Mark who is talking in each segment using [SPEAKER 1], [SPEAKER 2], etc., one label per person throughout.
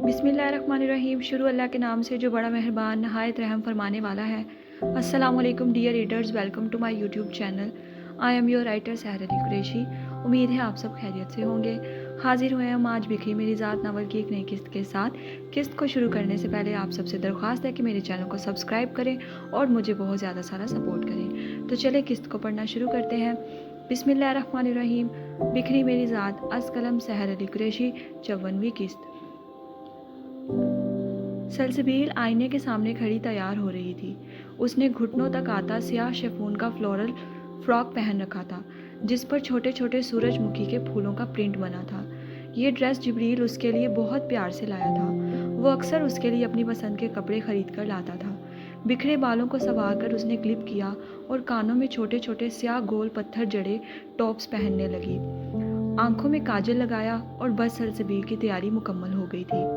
[SPEAKER 1] बिस्मिल्लाहिर्रहमानिर्रहीम। शुरू अल्लाह के नाम से जो बड़ा मेहरबान नहायत रहम फरमाने वाला है। अस्सलामुअलैकुम dear readers, welcome to my YouTube channel. I am your writer Sahar Ali Qureshi. उम्मीद है आप सब खैरियत से होंगे। हाजिर हुए हम आज बिखरी मेरी ज़ात नावल की एक नई किस्त के साथ। किस्त को शुरू करने से पहले आप सबसे दरख्वास्त है कि मेरे चैनल को सब्सक्राइब करें और मुझे बहुत ज़्यादा सारा सपोर्ट करें। तो चले किस्त को पढ़ना शुरू करते हैं। बिस्मिल्लाहिर्रहमानिर्रहीम। बिखरी मेरी ज़ात अज़ कलम सहर अली कुरैशी, 54वीं किस्त। सलसबील आईने के सामने खड़ी तैयार हो रही थी। उसने घुटनों तक आता स्याह शिफॉन का फ्लोरल फ्रॉक पहन रखा था, जिस पर छोटे छोटे सूरजमुखी के फूलों का प्रिंट बना था। ये ड्रेस जिब्रील उसके लिए बहुत प्यार से लाया था। वो अक्सर उसके लिए अपनी पसंद के कपड़े खरीद कर लाता था। बिखरे बालों को संवार कर उसने क्लिप किया और कानों में छोटे छोटे स्याह गोल पत्थर जड़े टॉप्स पहनने लगी। आंखों में काजल लगाया और बस सलसबील की तैयारी मुकम्मल हो गई थी।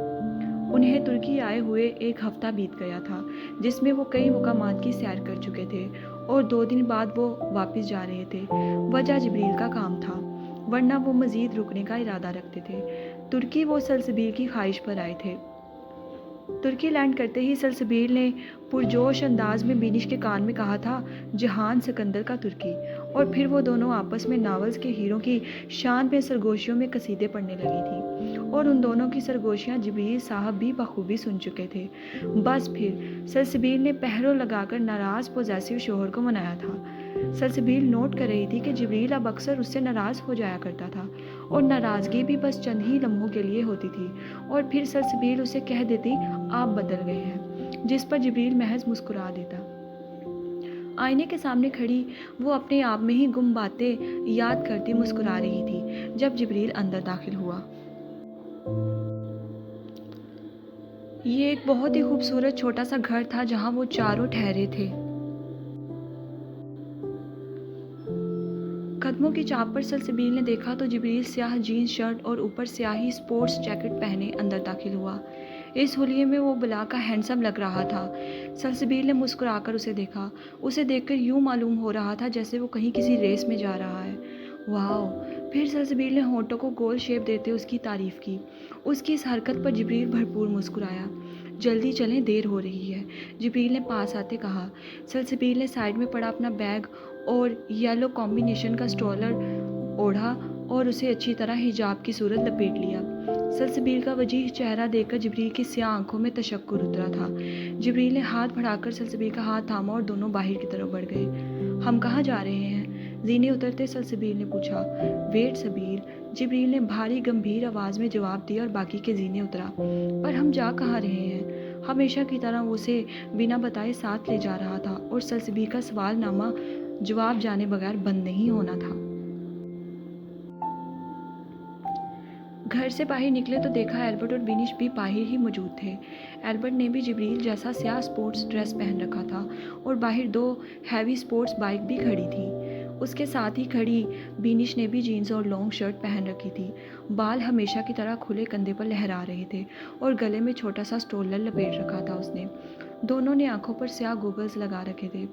[SPEAKER 1] उन्हें तुर्की आए हुए एक हफ्ता बीत गया था, जिसमें वो कई मुकामात की सैर कर चुके थे और 2 दिन बाद वो वापस जा रहे थे। वजह जिब्रील का काम था, वरना वो मज़ीद रुकने का इरादा रखते थे। तुर्की वो सलसबील की ख्वाहिश पर आए थे। तुर्की लैंड करते ही सलसबील ने पुरजोश अंदाज में बिनिश के कान में कहा था, जहान सिकंदर का तुर्की। और फिर वो दोनों आपस में नावल्स के हीरों की शान में सरगोशियों में कसीदे पढ़ने लगी थी और उन दोनों की सरगोशियाँ जिब्रील साहब भी बखूबी सुन चुके थे। बस फिर सलसबील ने पहरों लगाकर नाराज़ पॉजेसिव शोहर को मनाया था। सलसबील नोट कर रही थी कि जिब्रील अब अक्सर उससे नाराज़ हो जाया करता था और नाराज़गी भी बस चंद ही लम्हों के लिए होती थी और फिर सलसबील उसे कह देती, आप बदल गए हैं, जिस पर जिब्रील महज मुस्कुरा देता। आईने के सामने खड़ी वो अपने आप में ही गुम बातें याद करती मुस्कुरा रही थी जब जिब्रील अंदर दाखिल हुआ। ये एक बहुत ही खूबसूरत छोटा सा घर था जहां वो चारों ठहरे थे। कदमों की चाप पर सलसबील ने देखा तो जिब्रील स्याह जीन्स शर्ट और ऊपर स्याही स्पोर्ट्स जैकेट पहने अंदर दाखिल हुआ। इस हुलिये में वो बला का हैंडसम लग रहा था। सलसबील ने मुस्कुराकर उसे देखा। उसे देखकर यूं मालूम हो रहा था जैसे वो कहीं किसी रेस में जा रहा है। वाह! फिर सलसबील ने होठों को गोल शेप देते उसकी तारीफ की। उसकी इस हरकत पर जिब्रील भरपूर मुस्कुराया। जल्दी चलें, देर हो रही है, जिब्रील ने पास आते कहा। सलसबील ने साइड में पड़ा अपना बैग और येलो कॉम्बिनेशन का स्ट्रोलर ओढ़ा और उसे अच्छी तरह हिजाब की सूरत लपेट लिया। सलसबील का वजीह चेहरा देखकर जिब्रील की स्याह आंखों में तशक्कुर उतरा था। जिब्रील ने हाथ बढ़ाकर सलसबील का हाथ थामा और दोनों बाहर की तरफ बढ़ गए। हम कहाँ जा रहे हैं? जीने उतरते सलसबील ने पूछा। वेट सबील, जिब्रील ने भारी गंभीर आवाज़ में जवाब दिया और बाकी के जीने उतरा। पर हम जा कहाँ रहे हैं? हमेशा की तरह वो उसे बिना बताए साथ ले जा रहा था और सलसबील का सवालनामा जवाब जाने बगैर बंद नहीं होना था। घर से बाहर निकले तो देखा एल्बर्ट और बिनिश भी बाहर ही मौजूद थे। एल्बर्ट ने भी जिब्रील जैसा स्याह स्पोर्ट्स ड्रेस पहन रखा था और बाहर 2 हैवी स्पोर्ट्स बाइक भी खड़ी थी। उसके साथ ही खड़ी बिनिश ने भी जीन्स और लॉन्ग शर्ट पहन रखी थी। बाल हमेशा की तरह खुले कंधे पर लहरा रहे थे और गले में छोटा सा स्ट्रोलर लपेट रखा था उसने। दोनों ने आंखों पर स्याह गॉगल्स लगा रखे थे।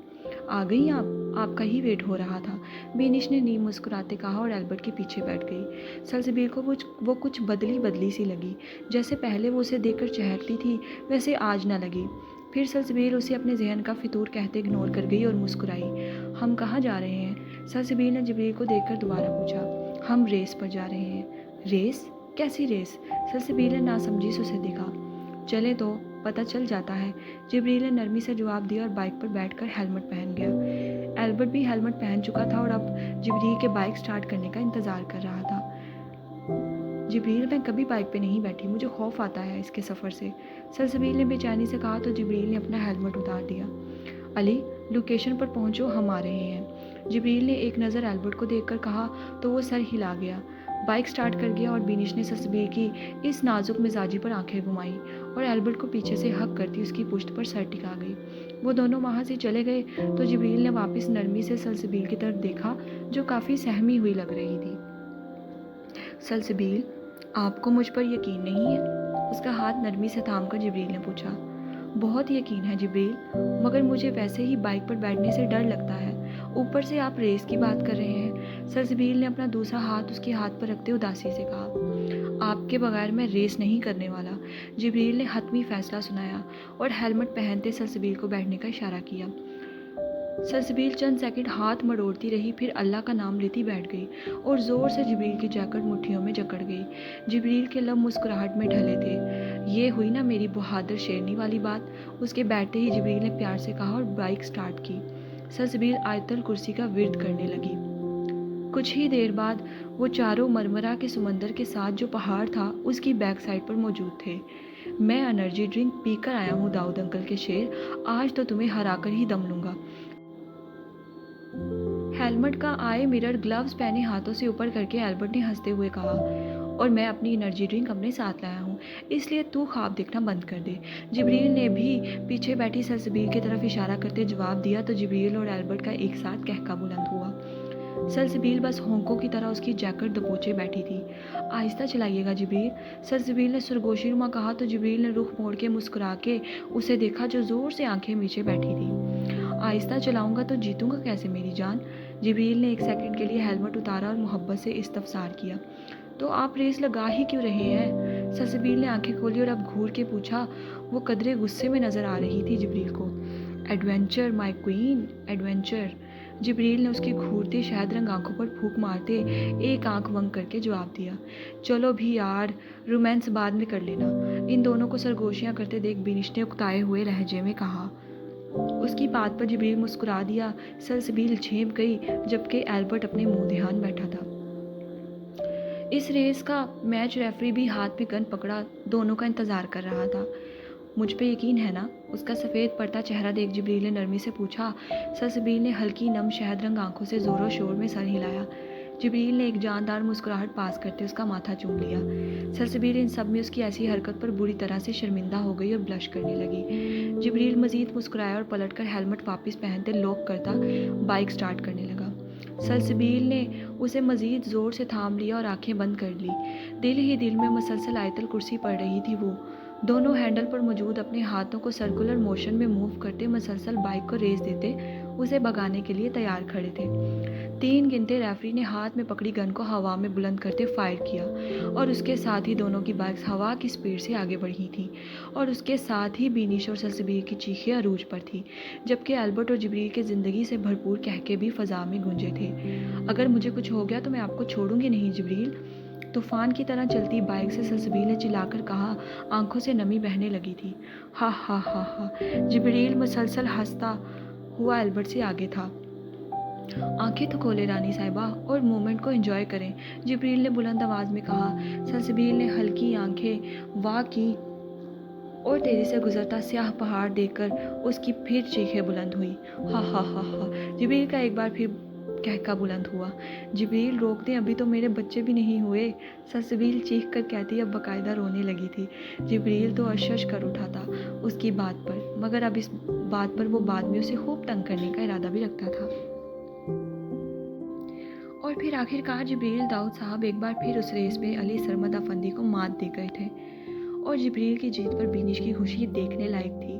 [SPEAKER 1] आ गई आप? आपका ही वेट हो रहा था, बिनिश ने नीम मुस्कुराते कहा और एल्बर्ट के पीछे बैठ गई। सलसबील को वो कुछ बदली बदली सी लगी। जैसे पहले वो उसे देखकर चहकती थी, वैसे आज न लगी। फिर सलसबील उसे अपने जहन का फितूर कहते इग्नोर कर गई और मुस्कुराई। हम कहाँ जा रहे हैं? सलसबील ने जिब्रील को देखकर दोबारा पूछा। हम रेस पर जा रहे हैं। रेस? कैसी रेस? सलसबील ने नासमझी से उसे देखा। चले तो पता चल जाता है, जिब्रील ने नरमी से जवाब दिया और बाइक पर बैठकर हेलमेट पहन गया। एल्बर्ट भी हेलमेट पहन चुका था और अब जिब्रील के बाइक स्टार्ट करने का इंतज़ार कर रहा था। जिब्रील, मैं कभी बाइक पे नहीं बैठी, मुझे खौफ आता है इसके सफ़र से, सलसबील ने बेचैनी से कहा तो जिब्रील ने अपना हेलमेट उतार दिया। अली, लोकेशन पर पहुंचो, हम आ रहे हैं, जिब्रील ने एक नज़र एल्बर्ट को देखकर कहा तो वो सर हिला गया। बाइक स्टार्ट कर गया और बिनिश ने सलसबील की इस नाजुक मिजाजी पर आंखें घुमाई और एल्बर्ट को पीछे से हक करती उसकी पुश्त पर सर टिका गई। वो दोनों वहाँ से चले गए तो जिब्रील ने वापस नरमी से सलसबील की तरफ देखा, जो काफ़ी सहमी हुई लग रही थी। सलसबील, आपको मुझ पर यकीन नहीं है? उसका हाथ नरमी से थामकर जिब्रील ने पूछा। बहुत यकीन है जिब्रील, मगर मुझे वैसे ही बाइक पर बैठने से डर लगता है। ऊपर से आप रेस की बात कर रहे हैं। سلسبیل نے اپنا دوسرا ہاتھ اس کے ہاتھ پر رکھتے اداسی سے کہا، آپ کے بغیر میں ریس نہیں کرنے والا۔ جبریل نے حتمی فیصلہ سنایا اور ہیلمٹ پہنتے سلسبیل کو بیٹھنے کا اشارہ کیا۔ سلسبیل چند سیکنڈ ہاتھ مڑوڑتی رہی، پھر اللہ کا نام لیتی بیٹھ گئی اور زور سے جبریل کی جیکٹ مٹھیوں میں جکڑ گئی۔ جبریل کے لب مسکراہٹ میں ڈھلے تھے۔ یہ ہوئی نا میری بہادر شیرنی والی بات، اس کے بیٹھتے ہی جبریل نے پیار سے کہا اور بائک سٹارٹ کی۔ سلسبیل آیت الکرسی کا ورد کرنے لگی۔ کچھ ہی دیر بعد وہ چاروں مرمرہ کے سمندر کے ساتھ جو پہاڑ تھا اس کی بیک سائڈ پر موجود تھے۔ میں انرجی ڈرنک پی کر آیا ہوں داؤد انکل کے شیر، آج تو تمہیں ہرا کر ہی دم لوں گا۔ ہیلمٹ کا آئی مرر گلوز پہنے ہاتھوں سے اوپر کر کے البرٹ نے ہنستے ہوئے کہا، اور میں اپنی انرجی ڈرنک اپنے ساتھ لایا ہوں، اس لیے تو خواب دیکھنا بند کر دے۔ جبریل نے بھی پیچھے بیٹھی سلسبیل کی طرف اشارہ کرتے جواب دیا تو جبریل اور البرٹ کا ایک ساتھ کہکا بلند ہوا۔ سلسبیل بس ہونکوں کی طرح اس کی جیکٹ دبوچے بیٹھی تھی۔ آہستہ چلائیے گا جبریل، سلسبیل نے سرگوشی نما کہا تو جبریل نے رخ موڑ کے مسکرا کے اسے دیکھا جو زور سے آنکھیں میچے بیٹھی تھی۔ آہستہ چلاؤں گا تو جیتوں گا کیسے میری جان؟ جبریل نے ایک سیکنڈ کے لیے ہیلمٹ اتارا اور محبت سے استفسار کیا، تو آپ ریس لگا ہی کیوں رہے ہیں؟ سلسبیل نے آنکھیں کھولی اور اب گھور کے پوچھا، وہ قدرے غصے میں نظر آ رہی تھی جبریل کو۔ ایڈونچر مائی کوئین، ایڈونچر، جبریل نے اس کی گھورتی شہد رنگ آنکھوں پر پھونک مارتے ایک آنکھ ونک کر کے جواب دیا۔ چلو بھی یار، رومانس بعد میں کر لینا، ان دونوں کو سرگوشیاں کرتے دیکھ بینش نے اکتائے ہوئے لہجے میں کہا۔ اس کی بات پر جبریل مسکرا دیا۔ سلسبیل جھینپ گئی جبکہ البرٹ اپنے منہ دھیان بیٹھا تھا۔ اس ریس کا میچ ریفری بھی ہاتھ میں گن پکڑا دونوں کا انتظار کر رہا تھا۔ مجھ پہ یقین ہے نا؟ اس کا سفید پڑتا چہرہ دیکھ جبریل نے نرمی سے پوچھا۔ سلسبیل نے ہلکی نم شہد رنگ آنکھوں سے زور و شور میں سر ہلایا۔ جبریل نے ایک جاندار مسکراہٹ پاس کرتے اس کا ماتھا چوم لیا۔ سلسبیل ان سب میں اس کی ایسی حرکت پر بری طرح سے شرمندہ ہو گئی اور بلش کرنے لگی۔ جبریل مزید مسکرایا اور پلٹ کر ہیلمٹ واپس پہنتے لوک کرتا بائک سٹارٹ کرنے لگا۔ سلسبیل نے اسے مزید زور سے تھام لیا اور آنکھیں بند کر لی۔ دل ہی دل میں مسلسل آیت الکرسی پڑھ رہی تھی وہ۔ دونوں ہینڈل پر موجود اپنے ہاتھوں کو سرکولر موشن میں موو کرتے مسلسل بائک کو ریس دیتے اسے بھگانے کے لیے تیار کھڑے تھے۔ 3 گنتے ریفری نے ہاتھ میں پکڑی گن کو ہوا میں بلند کرتے فائر کیا اور اس کے ساتھ ہی دونوں کی بائکس ہوا کی سپیڈ سے آگے بڑھی تھیں اور اس کے ساتھ ہی بینش اور سلسبیل کی چیخیں عروج پر تھیں، جبکہ البرٹ اور جبریل کے زندگی سے بھرپور کہکے بھی فضا میں گونجے تھے۔ اگر مجھے کچھ ہو گیا تو میں آپ کو چھوڑوں گی نہیں جبریل، طوفان کی طرح چلتی بائک سے سلسبیل نے چلا کر کہا، آنکھوں سے نمی بہنے لگی تھی۔ ہا ہا ہا ہا، جبریل مسلسل ہنستا ہوا البرٹ سے آگے تھا۔ آنکھیں تو کھولے رانی صاحبہ اور مومنٹ کو انجوائے کریں، جبریل نے بلند آواز میں کہا۔ سلسبیل نے ہلکی آنکھیں واہ کی اور تیزی سے گزرتا سیاہ پہاڑ دیکھ کر اس کی پھر چیخیں بلند ہوئی۔ ہا ہا ہا ہا، جبریل کا ایک بار پھر کہکا بلند ہوا۔ جبریل روک دیں، ابھی تو میرے بچے بھی نہیں ہوئے، سلسبیل چیخ کر کہتی اب باقاعدہ رونے لگی تھی۔ جبریل تو اشش کر اٹھا تھا اس کی بات پر، مگر اب اس بات پر وہ بعد میں اسے خوب تنگ کرنے کا ارادہ بھی رکھتا تھا۔ اور پھر آخرکار جبریل داؤد صاحب ایک بار پھر اس ریس میں علی سرمد افندی کو مات دے گئے تھے اور جبریل کی جیت پر بینش کی خوشی دیکھنے لائق تھی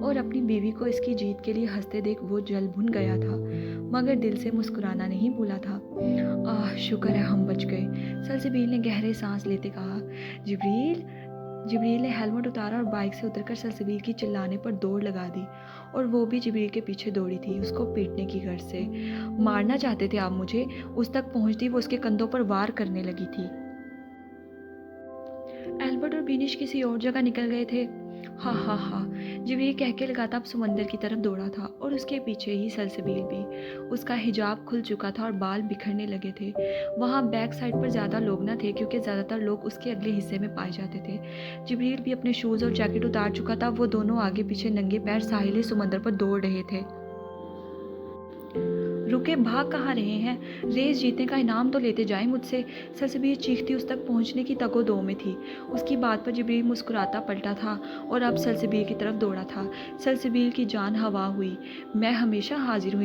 [SPEAKER 1] اور اپنی بیوی کو اس کی جیت کے لیے ہنستے دیکھ وہ جل بھن گیا تھا مگر دل سے مسکرانا نہیں بھولا تھا۔ آہ شکر ہے ہم بچ گئے، سلسبیل نے گہرے سانس لیتے کہا۔ جبریل نے ہیلمٹ اتارا اور بائک سے اتر کر سلسبیل کی چلانے پر دوڑ لگا دی اور وہ بھی جبریل کے پیچھے دوڑی تھی اس کو پیٹنے کی غرض سے۔ مارنا چاہتے تھے آپ مجھے؟ اس تک پہنچتی وہ اس کے کندھوں پر وار کرنے لگی تھی۔ البرٹ اور بینش کسی اور جگہ نکل گئے تھے۔ ہا ہا ہا، جبریل کہکے لگاتا اب سمندر کی طرف دوڑا تھا اور اس کے پیچھے ہی سلسبیل بھی۔ اس کا حجاب کھل چکا تھا اور بال بکھرنے لگے تھے۔ وہاں بیک سائڈ پر زیادہ لوگ نہ تھے کیونکہ زیادہ تر لوگ اس کے اگلے حصے میں پائے جاتے تھے۔ جبریل بھی اپنے شوز اور جیکٹ اتار چکا تھا، وہ دونوں آگے پیچھے ننگے پیر ساحل سمندر پر دوڑ رہے تھے۔ رکے، بھاگ کہاں رہے ہیں؟ ریس جیتنے کا انعام تو لیتے جائیں مجھ سے، سلسبیل چیختی اس تک پہنچنے کی تگ و دو میں تھی۔ اس کی بات پر جبریل مسکراتا پلٹا تھا اور اب سلسبیل کی طرف دوڑا تھا۔ سلسبیل کی جان ہوا ہوئی، میں ہمیشہ حاضر ہوں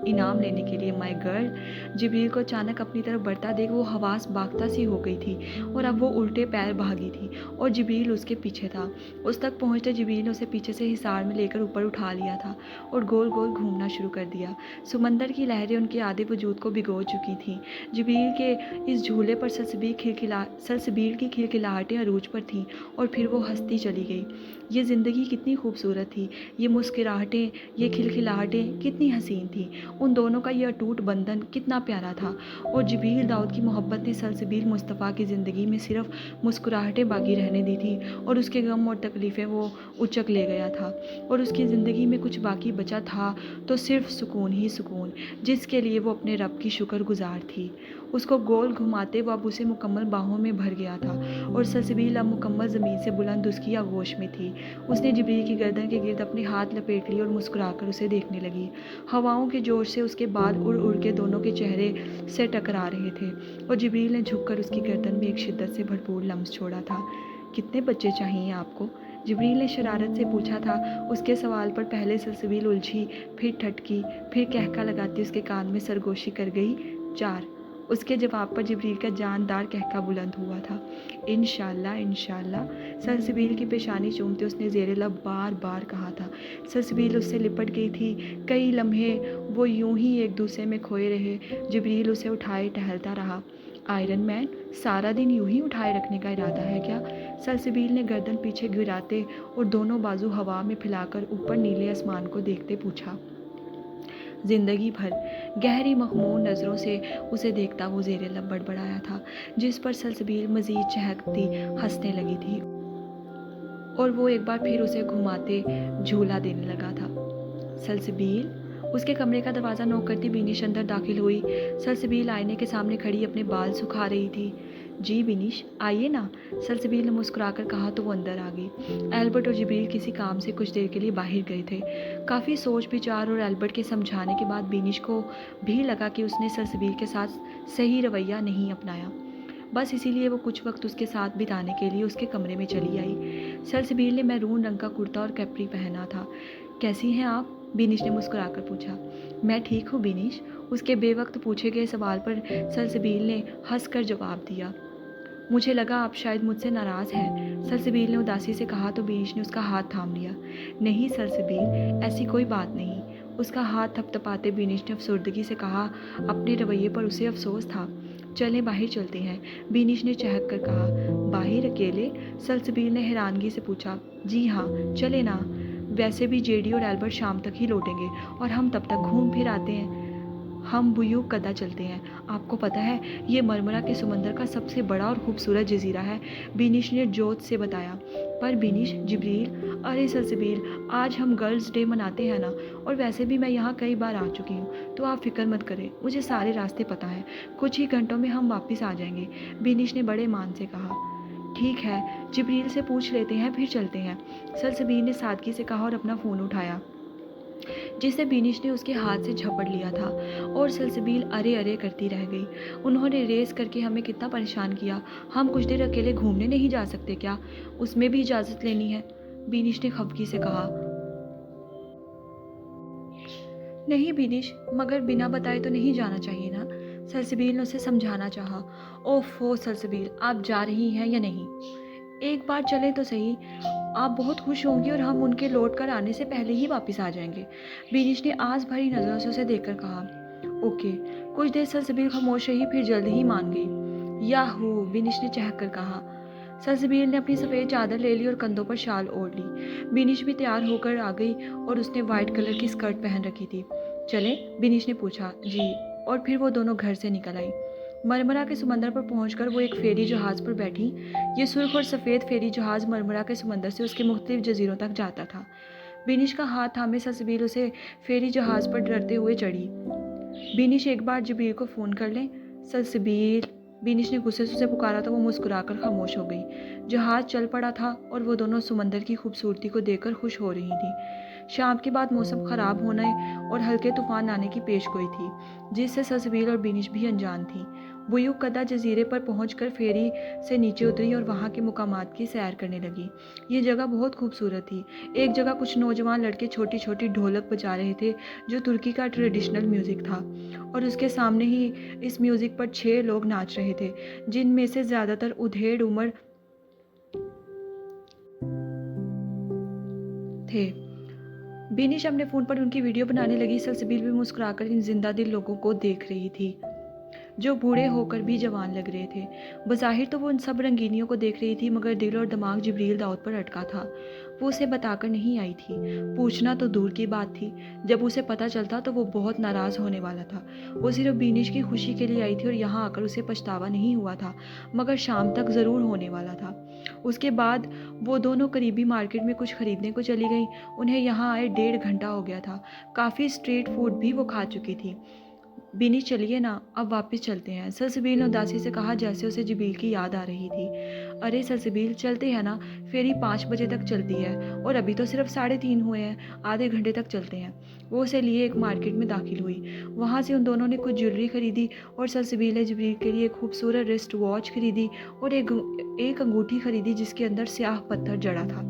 [SPEAKER 1] انعام لینے کے لیے مائی گرل۔ جبریل کو اچانک اپنی طرف بڑھتا دیکھ وہ حواس باختہ سی ہو گئی تھی اور اب وہ الٹے پیر بھاگی تھی اور جبریل اس کے پیچھے تھا۔ اس تک پہنچتے جبریل نے اسے پیچھے سے حصار میں لے کر اوپر اٹھا لیا تھا اور گول گول گھومنا شروع کر دیا۔ سمندر کی لہریں लहरें उनके आधे वजूद को भिगो चुकी थीं। जिब्रील के इस झूले पर सलसबील की खिलखिलाहटें अरूज पर थीं और फिर वो हंसती चली गई। ये ज़िंदगी कितनी खूबसूरत थी, ये मुस्कुराहटें, ये खिलखिलाहटें कितनी हसीन थीं। उन दोनों का ये अटूट बंधन कितना प्यारा था। और जिब्रील दाऊद की मोहब्बत ने सलसबील मुस्तफ़ा की ज़िंदगी में सिर्फ मुस्कुराहटें बाकी रहने दी थी और उसके गम और तकलीफ़ें वो उचक ले गया था। और उसकी ज़िंदगी में कुछ बाकी बचा था तो सिर्फ सुकून ही सुकून, जिसके लिए वो अपने रब की शुक्रगुजार थी। उसको गोल घुमाते वो अब उसे मुकम्मल बाहों में भर गया था और सलसबील अब मुकम्मल ज़मीन से बुलंद उसकी आगोश में थी। उसने जिब्रील की गर्दन के गिर्द अपने हाथ लपेट लिए और मुस्कुराकर उसे देखने लगी। हवाओं के जोर से उसके बाल उड़ उड़ के दोनों के चेहरे से टकरा रहे थे और जिब्रील ने झुककर उसकी गर्दन में एक शिद्दत से भरपूर लम्स छोड़ा था। कितने बच्चे चाहिए आपको? जिब्रील ने शरारत से पूछा था। उसके सवाल पर पहले सलसबील उलझी, फिर ठटकी, फिर कहका लगाती उसके कान में सरगोशी कर गई, 4। उसके जवाब पर जिब्रील का जानदार कहका बुलंद हुआ था, इंशाअल्लाह इंशाअल्लाह। सलसबील की पेशानी चूमते उसने ज़ेरे लब बार बार कहा था। सलसबील उससे लिपट गई थी। कई लम्हे वो यूं ही एक दूसरे में खोए रहे। जिब्रील उसे उठाए टहलता रहा। आयरन मैन, सारा दिन यूं ही उठाए रखने का इरादा है क्या? सलसबील ने गर्दन पीछे गिराते और दोनों बाजू हवा में फैलाकर ऊपर नीले आसमान को देखते पूछा। जिंदगी भर। गहरी मखमूर नज़रों से उसे देखता वो ज़ेरे लब बड़बड़ाया था, जिस पर सलसबील मज़ीद चहकती हंसने लगी थी और वो एक बार फिर उसे घुमाते झूला देने लगा था। सलसबील, उसके कमरे का दरवाज़ा नोक करती बिनिश अंदर दाखिल हुई। सलसबील आईने के सामने खड़ी अपने बाल सुखा रही थी। जी बिनिश, आइए ना, सलसबील ने मुस्कुराकर कहा तो वो अंदर आ गई। एल्बर्ट और जिब्रील किसी काम से कुछ देर के लिए बाहर गए थे। काफ़ी सोच विचार और एल्बर्ट के समझाने के बाद बिनिश को भी लगा कि उसने सलसबील के साथ सही रवैया नहीं अपनाया। बस इसीलिए वो कुछ वक्त उसके साथ बिताने के लिए उसके कमरे में चली आई। सलसबील ने मैरून रंग का कुर्ता और कैप्री पहना था। कैसी हैं आप? बिनिश ने मुस्कुराकर पूछा। मैं ठीक हूँ बिनिश, उसके बेवक्त पूछे गए सवाल पर सलसबील ने हंसकर जवाब दिया। मुझे लगा आप शायद मुझसे नाराज़ हैं, सलसबील ने उदासी से कहा तो बिनिश ने उसका हाथ थाम लिया। नहीं सलसबील, ऐसी कोई बात नहीं, उसका हाथ थपथपाते बिनिश ने अफसुर्दगी से कहा। अपने रवैये पर उसे अफसोस था। चलें बाहर चलते हैं, बिनिश ने चहक कर कहा। बाहर अकेले? सलसबील ने हैरानगी से पूछा। जी हाँ, चले ना, वैसे भी जेडी और एल्बर्ट शाम तक ही लौटेंगे और हम तब तक घूम फिर आते हैं। हम बुयूक कदा चलते हैं। आपको पता है, ये मरमरा के समंदर का सबसे बड़ा और खूबसूरत जजीरा है, बिनिश ने जोत से बताया। पर बिनिश, जिब्रील, अरे सलसबील, आज हम गर्ल्स डे मनाते हैं ना, और वैसे भी मैं यहाँ कई बार आ चुकी हूँ, तो आप फिक्र मत करें, मुझे सारे रास्ते पता हैं। कुछ ही घंटों में हम वापस आ जाएंगे, बिनिश ने बड़े मान से कहा। ठीक है, जिब्रील से पूछ लेते हैं, फिर चलते हैं, सलसबील ने सादगी से कहा और अपना फ़ोन उठाया, जिसे बिनिश ने उसके हाथ से झपट लिया था और सलसबील अरे अरे करती रह गई। उन्होंने रेस करके हमें कितना परेशान किया, हम कुछ देर अकेले घूमने नहीं जा सकते क्या? उसमें भी इजाज़त लेनी है, बिनिश ने खफगी से कहा। नहीं बिनिश, मगर बिना बताए तो नहीं जाना चाहिए ना, सलसबील ने उसे समझाना चाहा। ओफो सलसबील, आप जा रही हैं या नहीं? एक बार चलें तो सही, आप बहुत खुश होंगी और हम उनके लौट कर आने से पहले ही वापस आ जाएंगे, बिनिश ने आस भरी नज़रों से उसे देखकर कहा। ओके। कुछ देर सलसबील खामोश रही, फिर जल्द ही मान गई। याहू, बिनिश ने चहक कर कहा। सलसबील ने अपनी सफ़ेद चादर ले ली और कंधों पर शाल ओढ़ ली। बिनिश भी तैयार होकर आ गई और उसने वाइट कलर की स्कर्ट पहन रखी थी। चलें, बिनिश ने पूछा। जी। और फिर वो दोनों घर से निकल आई। मरमरा के समंदर पर पहुंचकर वो एक फेरी जहाज़ पर बैठी। ये सुर्ख और सफ़ेद फेरी जहाज़ मरमरा के समंदर से उसके मुख्तलिफ जजीरों तक जाता था। बिनिश का हाथ थामे सलसबील उसे फेरी जहाज़ पर डरते हुए चढ़ी। बिनिश, एक बार जिब्रील को फ़ोन कर लें। सलसबील, बिनिश ने गुस्से से उसे पुकारा तो वो मुस्कुराकर खामोश हो गई। जहाज़ चल पड़ा था और वो दोनों समंदर की खूबसूरती को देखकर खुश हो रही थी। शाम के बाद मौसम ख़राब होने और हल्के तूफान आने की पेशगोई थी, जिससे सलसबील और बिनिश भी अनजान थी। बुयूक कदा जजीरे पर पहुंचकर फेरी से नीचे उतरी और वहां के मुकामात की सैर करने लगी। ये जगह बहुत खूबसूरत थी। एक जगह कुछ नौजवान लड़के छोटी छोटी ढोलक बजा रहे थे, जो तुर्की का ट्रेडिशनल म्यूज़िक था, और उसके सामने ही इस म्यूज़िक पर 6 लोग नाच रहे थे, जिनमें से ज़्यादातर उधेड़ उम्र थे। बेनिश अपने फ़ोन पर उनकी वीडियो बनाने लगी। सलसबील भी मुस्कुराकर इन जिंदा दिल लोगों को देख रही थी जो बूढ़े होकर भी जवान लग रहे थे। बज़ाहिर तो वो उन सब रंगीनियों को देख रही थी, मगर दिल और दिमाग जिब्रील दाऊद पर अटका था। वो उसे बताकर नहीं आई थी, पूछना तो दूर की बात थी। जब उसे पता चलता तो वो बहुत नाराज़ होने वाला था। वो सिर्फ बीनिश की खुशी के लिए आई थी और यहाँ आकर उसे पछतावा नहीं हुआ था, मगर शाम तक ज़रूर होने वाला था। उसके बाद वो दोनों करीबी मार्केट में कुछ खरीदने को चली गईं। उन्हें यहाँ आए 1.5 घंटा हो गया था। काफ़ी स्ट्रीट फूड भी वो खा चुकी थी। बिनी चलिए ना, अब वापस चलते हैं, सलसबील ने उदासी से कहा, जैसे उसे जिब्रील की याद आ रही थी। अरे सलसबील, चलते हैं ना, फेरी 5 बजे तक चलती है और अभी तो सिर्फ 3:30 हुए हैं, आधे घंटे तक चलते हैं। वो उसे लिए एक मार्केट में दाखिल हुई। वहाँ से उन दोनों ने कुछ ज्वेलरी खरीदी और सलसबील ने जिब्रील के लिए एक खूबसूरत रिस्ट वॉच खरीदी और एक अंगूठी खरीदी जिसके अंदर स्याह पत्थर जड़ा था।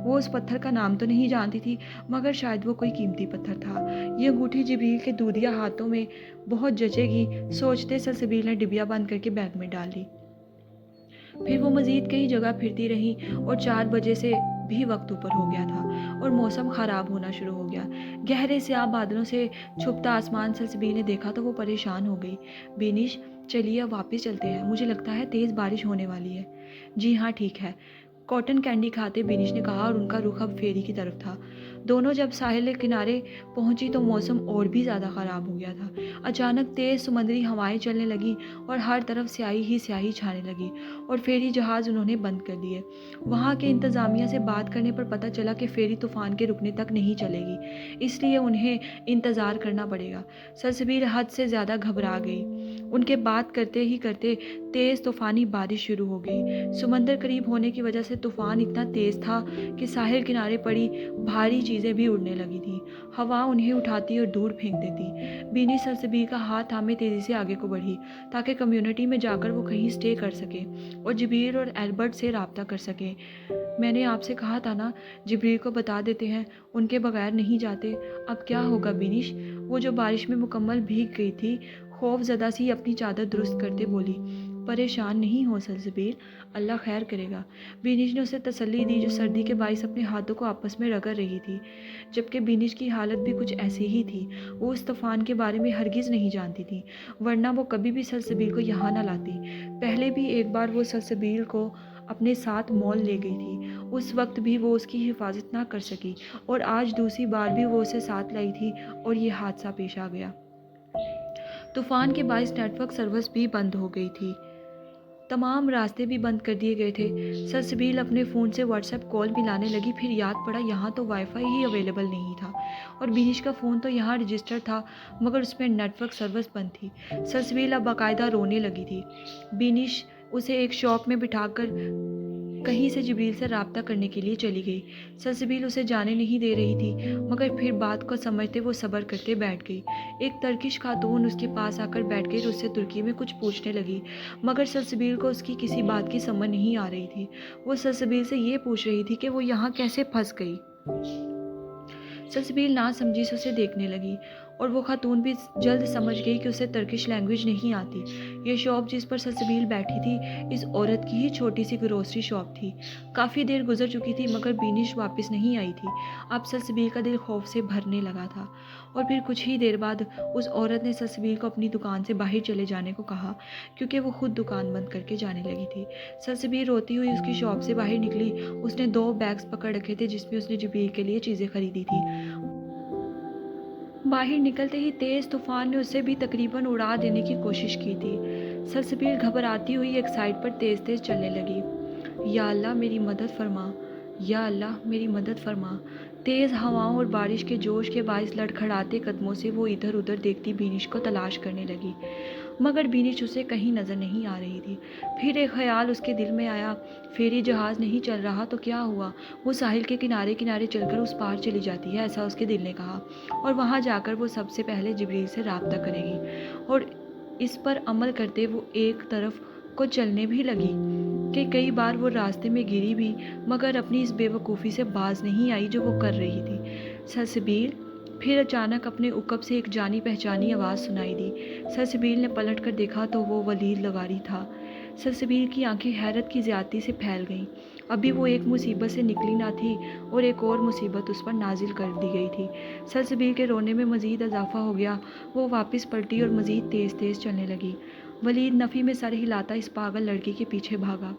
[SPEAKER 1] वो उस पत्थर का नाम तो नहीं जानती थी, मगर शायद वो कोई कीमती पत्थर था। ये अंगूठी जिब्रील के दूधिया हाथों में बहुत जचेगी, सोचते सलसबील ने डिबिया बंद करके बैग में डाल ली। फिर वो मज़ीद कई जगह फिरती रही और 4 बजे से भी वक्त ऊपर हो गया था और मौसम ख़राब होना शुरू हो गया। गहरे स्याह बादलों से छुपता आसमान सलसबील ने देखा तो वो परेशान हो गई। बेनिश, चलिए अब वापस चलते हैं, मुझे लगता है तेज़ बारिश होने वाली है। जी हाँ, ठीक है, कॉटन कैंडी खाते बेनिश ने कहा और उनका रुख अब फेरी की तरफ था। दोनों जब साहिल किनारे पहुंची तो मौसम और भी ज़्यादा ख़राब हो गया था। अचानक तेज़ समुद्री हवाएं चलने लगीं और हर तरफ स्याही ही स्याही छाने लगी और फेरी जहाज़ उन्होंने बंद कर दिए। वहाँ के इंतज़ामिया से बात करने पर पता चला कि फेरी तूफ़ान के रुकने तक नहीं चलेगी, इसलिए उन्हें इंतज़ार करना पड़ेगा। सलसबील हद से ज़्यादा घबरा गई। उनके बात करते ही करते तेज़ तूफ़ानी बारिश शुरू हो गई। समंदर करीब होने की वजह से तूफ़ान इतना तेज़ था कि साहिल किनारे पड़ी भारी चीज़ें भी उड़ने लगी थीं। हवा उन्हें उठाती और दूर फेंक देती। बीनी सलसबील का हाथ थामे तेज़ी से आगे को बढ़ी ताकि कम्युनिटी में जाकर वो कहीं स्टे कर सके और जिब्रील और एल्बर्ट से रब्ता कर सके। मैंने आपसे कहा था ना, जिब्रील को बता देते हैं, उनके बगैर नहीं जाते। अब क्या होगा बिनिश? वो जो बारिश में मुकम्मल भीग गई थी, खौफ ज़दा सी अपनी चादर दुरुस्त करते बोली। परेशान नहीं हो सलसबील, अल्लाह खैर करेगा। बिनिश ने उसे तसल्ली दी जो सर्दी के बाइस अपने हाथों को आपस में रगड़ रही थी, जबकि बिनिश की हालत भी कुछ ऐसी ही थी। वो उस तूफ़ान के बारे में हरगिज़ नहीं जानती थी, वरना वो कभी भी सलसबील को यहाँ न लाती। पहले भी एक बार वो सलसबील को अपने साथ मॉल ले गई थी, उस वक्त भी वो उसकी हिफाजत ना कर सकी और आज दूसरी बार भी वो उसे साथ लाई थी और ये हादसा पेश आ गया। तूफ़ान के बाइस नेटवर्क सर्विस भी बंद हो गई थी, तमाम रास्ते भी बंद कर दिए गए थे। सलसबील अपने फ़ोन से व्हाट्सएप कॉल मिलाने लगी, फिर याद पड़ा यहाँ तो वाईफाई ही अवेलेबल नहीं था और बिनिश का फ़ोन तो यहाँ रजिस्टर था, मगर उसमें नेटवर्क सर्विस बंद थी। सलसबील अब बाकायदा रोने लगी थी। बिनिश उसे एक शॉप में बिठाकर कहीं से जिब्रील से रब्ता करने के लिए चली गई। सलसबील उसे जाने नहीं दे रही थी, मगर फिर बात को समझते वो सब्र करके बैठ गई। एक तर्किश खातून उसके पास आकर बैठ गई और उससे तुर्की में कुछ पूछने लगी, मगर सलसबील को उसकी किसी बात की समझ नहीं आ रही थी। वो सलसबील से ये पूछ रही थी कि वो यहाँ कैसे फंस गई। सलसबील ना समझी से उसे देखने लगी और वो खातून भी जल्द समझ गई कि उसे तर्किश लैंग्वेज नहीं आती। ये शॉप जिस पर सलसबील बैठी थी, इस औरत की ही छोटी सी ग्रोसरी शॉप थी। काफ़ी देर गुजर चुकी थी, मगर बिनिश वापस नहीं आई थी। अब सलसबील का दिल खौफ से भरने लगा था और फिर कुछ ही देर बाद उस औरत ने सलसबील को अपनी दुकान से बाहर चले जाने को कहा, क्योंकि वो खुद दुकान बंद करके जाने लगी थी। सलसबील रोती हुई उसकी शॉप से बाहर निकली। उसने 2 बैग्स पकड़ रखे थे जिसमें उसने जिब्रील के लिए चीज़ें खरीदी थी। बाहर निकलते ही तेज़ तूफ़ान ने उसे भी तकरीबन उड़ा देने की कोशिश की थी। सलसबील घबराती हुई एक साइड पर तेज़ तेज़ चलने लगी। या अल्लाह मेरी मदद फरमा, या अल्लाह मेरी मदद फरमा। तेज़ हवाओं और बारिश के जोश के बाइस लड़खड़ाते कदमों से वो इधर उधर देखती बिनिश को तलाश करने लगी, मगर बिनिश उसे कहीं नज़र नहीं आ रही थी। फिर एक ख्याल उसके दिल में आया, फेरी जहाज़ नहीं चल रहा तो क्या हुआ, वो साहिल के किनारे किनारे चलकर उस पार चली जाती है, ऐसा उसके दिल ने कहा, और वहाँ जाकर वो सबसे पहले जिब्रील से रब्ता करेगी। और इस पर अमल करते वो एक तरफ को चलने भी लगी कि कई बार वो रास्ते में गिरी भी, मगर अपनी इस बेवकूफ़ी से बाज नहीं आई जो वो कर रही थी। सलसबील, फिर अचानक अपने उकब से एक जानी पहचानी आवाज़ सुनाई दी। सलसबील ने पलट कर देखा तो वो वलीद लगारी था। सलसबील की आंखें हैरत की ज़्यादती से फैल गईं। ابھی وہ ایک مصیبت سے نکلی نہ تھی اور ایک اور مصیبت اس پر نازل کر دی گئی تھی۔ سلسبیل کے رونے میں مزید اضافہ ہو گیا۔ وہ واپس پلٹی اور مزید تیز تیز چلنے لگی۔ ولید نفی میں سر ہلاتا اس پاگل لڑکی کے پیچھے بھاگا۔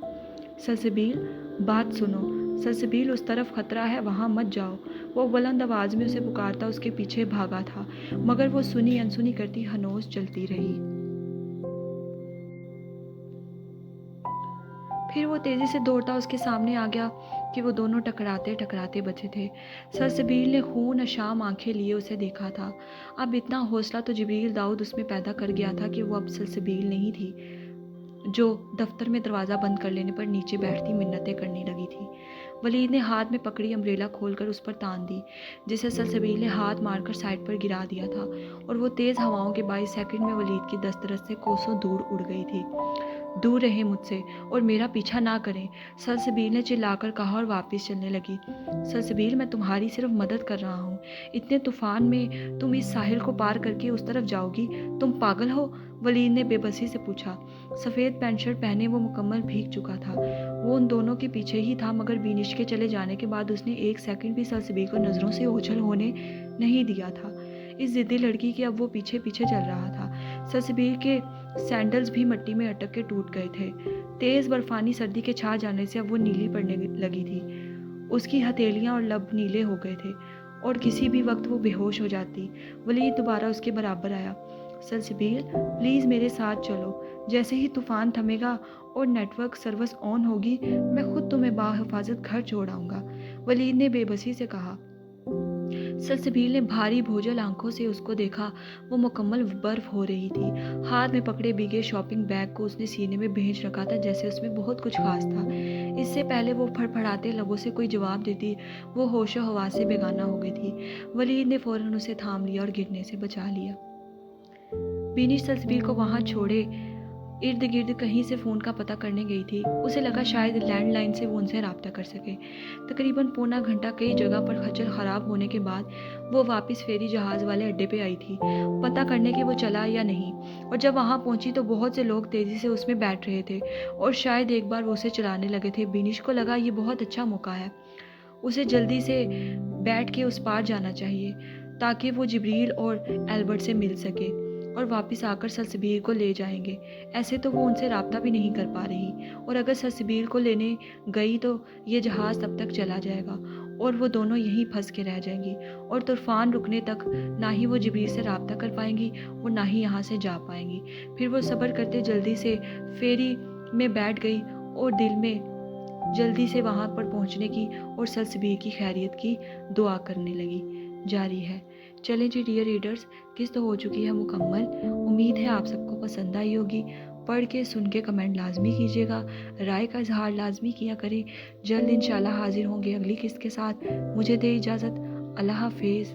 [SPEAKER 1] سلسبیل، بات سنو، سلسبیل اس طرف خطرہ ہے، وہاں مت جاؤ۔ وہ بلند آواز میں اسے پکارتا اس کے پیچھے بھاگا تھا، مگر وہ سنی انسنی کرتی ہنوز چلتی رہی۔ پھر وہ تیزی سے دوڑتا اس کے سامنے آ گیا کہ وہ دونوں ٹکراتے ٹکراتے بچے تھے۔ سلسبیل نے خون اشام آنکھیں لیے اسے دیکھا تھا۔ اب اتنا حوصلہ تو جبریل داؤد اس میں پیدا کر گیا تھا کہ وہ اب سلسبیل نہیں تھی جو دفتر میں دروازہ بند کر لینے پر نیچے بیٹھتی منتیں کرنے لگی تھی۔ ولید نے ہاتھ میں پکڑی امبریلا کھول کر اس پر تان دی، جسے سلسبیل نے ہاتھ مار کر سائڈ پر گرا دیا تھا، اور وہ تیز ہواؤں کے باعث سیکنڈ میں ولید کی دسترس سے کوسوں دور اڑ گئی تھی۔ دور رہیں مجھ سے اور میرا پیچھا نہ کریں، سلسبیل نے چلا کر کہا اور واپس چلنے لگی۔ سلسبیل، میں تمہاری صرف مدد کر رہا ہوں، اتنے طوفان میں تم اس ساحل کو پار کر کے اس طرف جاؤ گی؟ تم پاگل ہو؟ ولید نے بے بسی سے پوچھا۔ سفید پینٹ شرٹ پہنے وہ مکمل بھیگ چکا تھا۔ وہ ان دونوں کے پیچھے ہی تھا، مگر بینش کے چلے جانے کے بعد اس نے ایک سیکنڈ بھی سلسبیل کو نظروں سے اوجھل ہونے نہیں دیا تھا۔ اس ضدی لڑکی کے اب وہ پیچھے پیچھے چل رہا تھا۔ سلسبیل کے سینڈلز بھی مٹی میں اٹک کے ٹوٹ گئے تھے۔ تیز برفانی سردی کے چھا جانے سے اب وہ نیلی پڑنے لگی تھی۔ اس کی ہتھیلیاں اور لب نیلے ہو گئے تھے اور کسی بھی وقت وہ بے ہوش ہو جاتی۔ ولید دوبارہ اس کے برابر آیا۔ سلسبیل، پلیز میرے ساتھ چلو، جیسے ہی طوفان تھمے گا اور نیٹ ورک سروس آن ہوگی میں خود تمہیں بحفاظت گھر چھوڑ آؤں گا، ولید نے بے بسی سے کہا۔ سلسبیل نے بھاری بھوجل آنکھوں سے اس کو دیکھا۔ وہ مکمل برف ہو رہی تھی۔ ہاتھ میں پکڑے بھیگے شاپنگ بیگ کو اس نے سینے میں بھیج رکھا تھا، جیسے اس میں بہت کچھ خاص تھا۔ اس سے پہلے وہ پھڑپھڑاتے لبوں سے کوئی جواب دیتی وہ ہوش و حواس سے بیگانہ ہو گئی تھی۔ ولید نے فوراً اسے تھام لیا اور گرنے سے بچا لیا۔ بینش سلسبیل کو وہاں چھوڑے ارد گرد کہیں سے فون کا پتہ کرنے گئی تھی۔ اسے لگا شاید لینڈ لائن سے وہ ان سے رابطہ کر سکے۔ تقریباً پونا گھنٹہ کئی جگہ پر کھچل خراب ہونے کے بعد وہ واپس فیری جہاز والے اڈے پہ آئی تھی، پتہ کرنے کہ وہ چلا یا نہیں، اور جب وہاں پہنچی تو بہت سے لوگ تیزی سے اس میں بیٹھ رہے تھے اور شاید ایک بار وہ اسے چلانے لگے تھے۔ بینش کو لگا یہ بہت اچھا موقع ہے، اسے جلدی سے بیٹھ کے اس پار جانا چاہیے تاکہ وہ جبریل اور البرٹ سے مل سکے اور واپس آ کر سلسبیل کو لے جائیں گے۔ ایسے تو وہ ان سے رابطہ بھی نہیں کر پا رہی، اور اگر سلسبیل کو لینے گئی تو یہ جہاز تب تک چلا جائے گا اور وہ دونوں یہیں پھنس کے رہ جائیں گی، اور طوفان رکنے تک نہ ہی وہ جبریل سے رابطہ کر پائیں گی اور نہ ہی یہاں سے جا پائیں گی۔ پھر وہ صبر کرتے جلدی سے فیری میں بیٹھ گئی اور دل میں جلدی سے وہاں پر پہنچنے کی اور سلسبیل کی خیریت کی دعا کرنے لگی۔ جاری ہے۔ چلیں جی ڈیئر ریڈرز، قسط ہو چکی ہے مکمل۔ امید ہے آپ سب کو پسند آئی ہوگی۔ پڑھ کے سن کے کمنٹ لازمی کیجیے گا، رائے کا اظہار لازمی کیا کریں۔ جلد انشاءاللہ حاضر ہوں گے اگلی قسط کے ساتھ۔ مجھے دے اجازت، اللہ حافظ۔